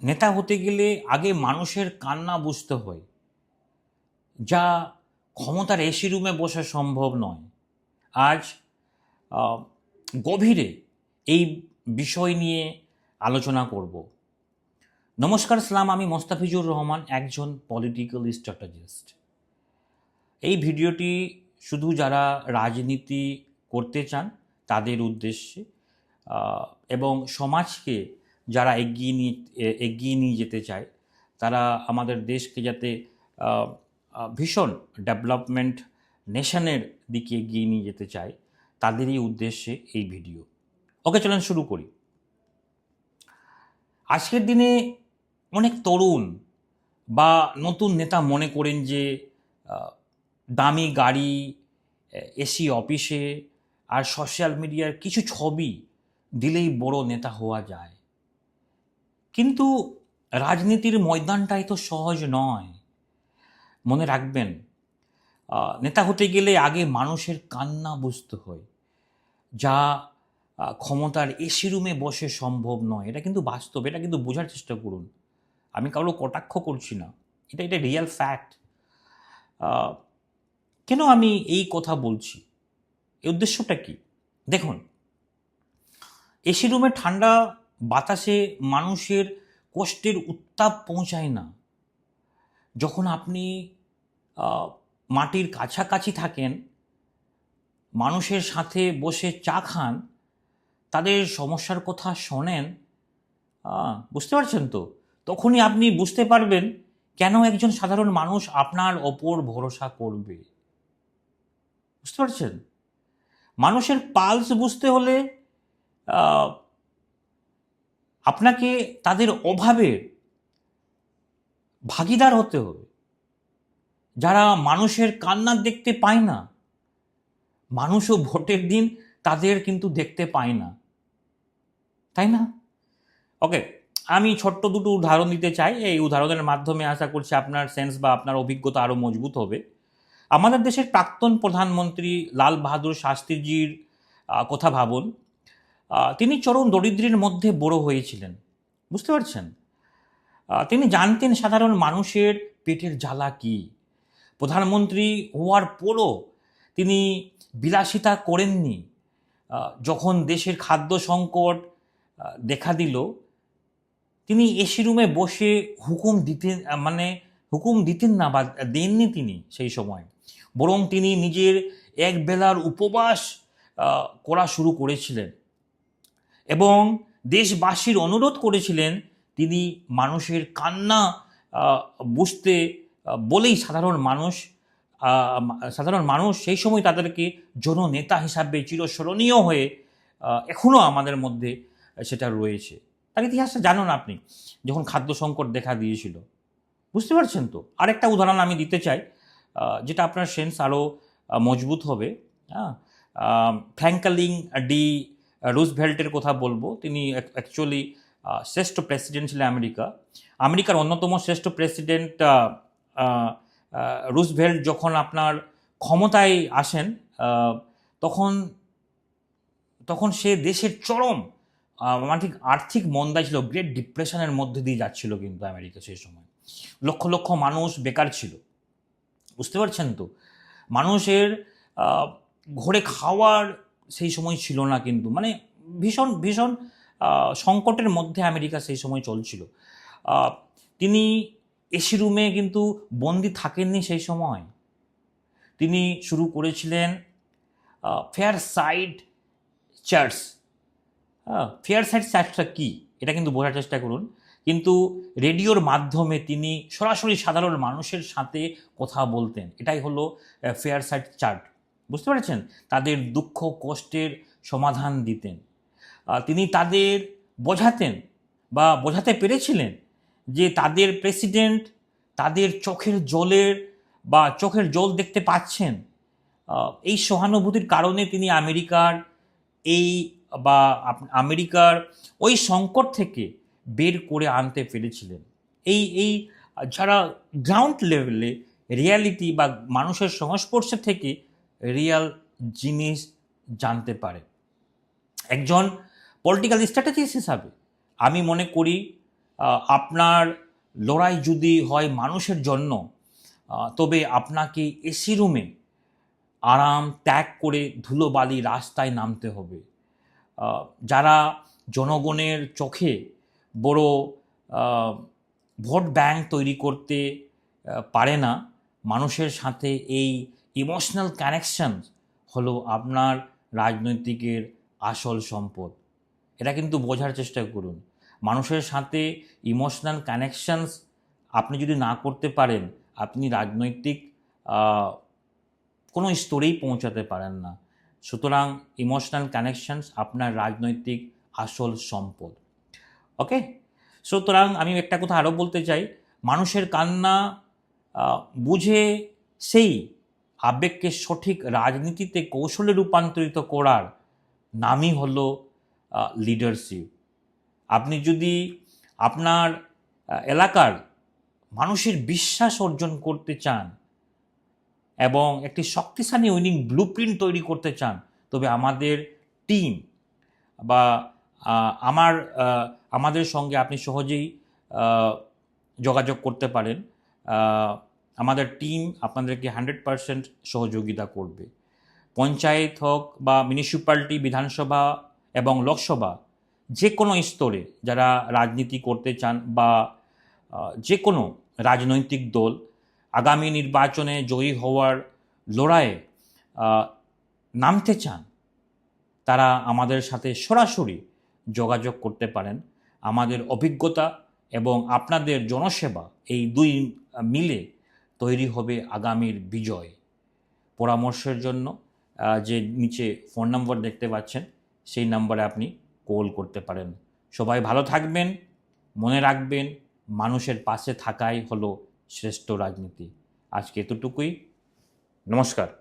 নেতা হতে গেলে আগে মানুষের কান্না বুঝতে হয়, যা ক্ষমতার এসি রুমে বসে সম্ভব নয়। আজ আহ, গভীরে এই বিষয় নিয়ে আলোচনা করব। নমস্কার সালাম, আমি মোস্তাফিজুর রহমান, একজন পলিটিক্যাল স্ট্র্যাটেজিস্ট। এই ভিডিওটি শুধু যারা রাজনীতি করতে চান তাদের উদ্দেশ্যে, এবং সমাজকে যারা এগিয়ে নিয়ে যেতে চায়, তারা আমাদের দেশকে যাতে ভীষণ ডেভেলপমেন্ট নেশনের দিকে এগিয়ে নিয়ে যেতে চায়, তাদেরই উদ্দেশ্যে এই ভিডিও। ওকে, চলেন শুরু করি। আজকের দিনে অনেক তরুণ বা নতুন নেতা মনে করেন যে দামি গাড়ি, এসি অফিসে আর সোশ্যাল মিডিয়ার কিছু ছবি দিলেই বড় নেতা হওয়া যায়। কিন্তু রাজনীতির ময়দানটাই তো সহজ নয়। মনে রাখবেন, নেতা হতে গেলে আগে মানুষের কান্না বুঝতে হয়, যা ক্ষমতার এসি রুমে বসে সম্ভব নয়। এটা কিন্তু বাস্তব, এটা কিন্তু বোঝার চেষ্টা করুন। আমি কারো কটাক্ষ করছি না, এটা রিয়েল ফ্যাক্ট। কেন আমি এই কথা বলছি, এই উদ্দেশ্যটা কি? দেখুন, এসি রুমে ঠান্ডা বাতাসে মানুষের কষ্টের উত্তাপ পৌঁছায় না। যখন আপনি মাটির কাছাকাছি থাকেন, মানুষের সাথে বসে চা খান, তাদের সমস্যার কথা শোনেন, বুঝতে পারছেন তো? তখনই আপনি বুঝতে পারবেন কেন একজন সাধারণ মানুষ আপনার ওপর ভরসা করবে। বুঝতে পারছেন? মানুষের পালস বুঝতে হলে আপনাকে তাদের অভাবের ভাগিদার হতে হবে। যারা মানুষের কান্না দেখতে পায় না, মানুষও ভোটের দিন তাদের কিন্তু দেখতে পায় না, তাই না? ওকে, আমি ছোট্ট দুটো উদাহরণ দিতে চাই। এই উদাহরণের মাধ্যমে আশা করছি আপনার সেন্স বা আপনার অভিজ্ঞতা আরও মজবুত হবে। আমাদের দেশের প্রাক্তন প্রধানমন্ত্রী লাল বাহাদুর শাস্ত্রীজির কথা ভাবুন। তিনি চরম দরিদ্রের মধ্যে বড় হয়েছিলেন। বুঝতে পারছেন? তিনি জানতেন সাধারণ মানুষের পেটের জ্বালা কী। প্রধানমন্ত্রী হওয়ার পরও তিনি বিলাসিতা করেননি। যখন দেশের খাদ্য সংকট দেখা দিল, তিনি এসি রুমে বসে হুকুম দিতেন না বা দেননি তিনি সেই সময়। বরং তিনি নিজের এক বেলার উপবাস করা শুরু করেছিলেন এবং দেশবাসীর অনুরোধ করেছিলেন তিনি মানুষের কান্না বুঝতে বলেই সাধারণ মানুষ সেই সময় তাদেরকে জননেতা হিসাবে চিরস্মরণীয় হয়ে এখনও আমাদের মধ্যে সেটা রয়েছে। তার ইতিহাসটা জানুন আপনি, যখন খাদ্য সংকট দেখা দিয়েছিল। বুঝতে পারছেন তো? আরেকটা উদাহরণ আমি দিতে চাই, যেটা আপনার সেন্স আরও মজবুত হবে। হ্যাঁ, ফ্র্যাঙ্কলিন ডি রুজভেল্টের কথা বলবো। তিনি অ্যাকচুয়ালি শ্রেষ্ঠ প্রেসিডেন্ট ছিলেন আমেরিকার অন্যতম শ্রেষ্ঠ প্রেসিডেন্ট। রুজভেল্ট যখন আপনার ক্ষমতায় আসেন, তখন তখন সে দেশের চরম আর্থিক মন্দায় ছিল, গ্রেট ডিপ্রেশনের মধ্যে দিয়ে যাচ্ছিল কিন্তু আমেরিকা সেই সময়। লক্ষ লক্ষ মানুষ বেকার ছিল। বুঝতে পারছেন তো? মানুষের ঘরে খাওয়ার সেই সময় ছিল না, কিন্তু ভীষণ ভীষণ সংকটের মধ্যে আমেরিকা সেই সময় চলছিল। তিনি এসি রুমে কিন্তু বন্দি থাকেননি সেই সময়। তিনি শুরু করেছিলেন Fair Side Church. Fair Side চার্চটা কী, এটা কিন্তু বোঝার চেষ্টা করুন। কিন্তু রেডিওর মাধ্যমে তিনি সরাসরি সাধারণ মানুষের সাথে কথা বলতেন। এটাই হলো ফেয়ার সাইড চার্চ। বুঝতে পারছেন? তাদের দুঃখ কষ্টের সমাধান দিতেন। তিনি তাদের বোঝাতে পেরেছিলেন যে তাদের প্রেসিডেন্ট তাদের চোখের জল দেখতে পাচ্ছেন। এই সহানুভূতির কারণে তিনি আমেরিকার ওই সংকট থেকে বের করে আনতে পেরেছিলেন। এই যারা গ্রাউন্ড লেভেলে রিয়ালিটি বা মানুষের সংস্পর্শে থেকে রিয়াল জিনিস জানতে পারে। একজন পলিটিক্যাল স্ট্র্যাটেজিস্ট হিসাবে আমি মনে করি আপনার লড়াই যদি হয় মানুষের জন্য, তবে আপনাকে এসি রুমে আরাম ত্যাগ করে ধুলোবালি রাস্তায় নামতে হবে। যারা জনগণের চোখে বড় ভোট ব্যাংক তৈরি করতে পারে না, মানুষের সাথে এই ইমোশনাল কানেকশন হলো আপনার রাজনৈতিকের আসল সম্পদ। এটা কিন্তু বোঝার চেষ্টা করুন। মানুষের সাথে ইমোশনাল কানেকশনস আপনি যদি না করতে পারেন, আপনি রাজনৈতিক কোনো স্তরেই পৌঁছাতে পারেন না। সুতরাং ইমোশনাল কানেকশনস আপনার রাজনৈতিক আসল সম্পদ। ওকে, সুতরাং আমি একটা কথা আরও বলতে চাই, মানুষের কান্না বুঝে সেই আবেগকে সঠিক রাজনীতিতে কৌশলে রূপান্তরিত করার নামই হলো লিডারশিপ। আপনি যদি আপনার এলাকার মানুষের বিশ্বাস অর্জন করতে চান এবং একটি শক্তিশালী উইনিং ব্লুপ্রিন্ট তৈরি করতে চান, তবে আমাদের টিম বা আমাদের সঙ্গে আপনি সহজেই যোগাযোগ করতে পারেন। আমাদের টিম আপনাদেরকে 100% সহযোগিতা করবে। পঞ্চায়েত হোক বা মিউনিসিপ্যালিটি, বিধানসভা এবং লোকসভা, যে কোনো স্তরে যারা রাজনীতি করতে চান বা যে কোনো রাজনৈতিক দল আগামী নির্বাচনে জয়ী হওয়ার লড়াইয়ে নামতে চান, তারা আমাদের সাথে সরাসরি যোগাযোগ করতে পারেন। আমাদের অভিজ্ঞতা এবং আপনাদের জনসেবা, এই দুই মিলে তৈরি হবে আগামীর বিজয়। পরামর্শের জন্য যে নিচে ফোন নম্বর দেখতে পাচ্ছেন, সেই নম্বরে আপনি কল করতে পারেন। সবাই ভালো থাকবেন, মনে রাখবেন মানুষের পাশে থাকাই হলো শ্রেষ্ঠ রাজনীতি। আজকে এতটুকুই, নমস্কার।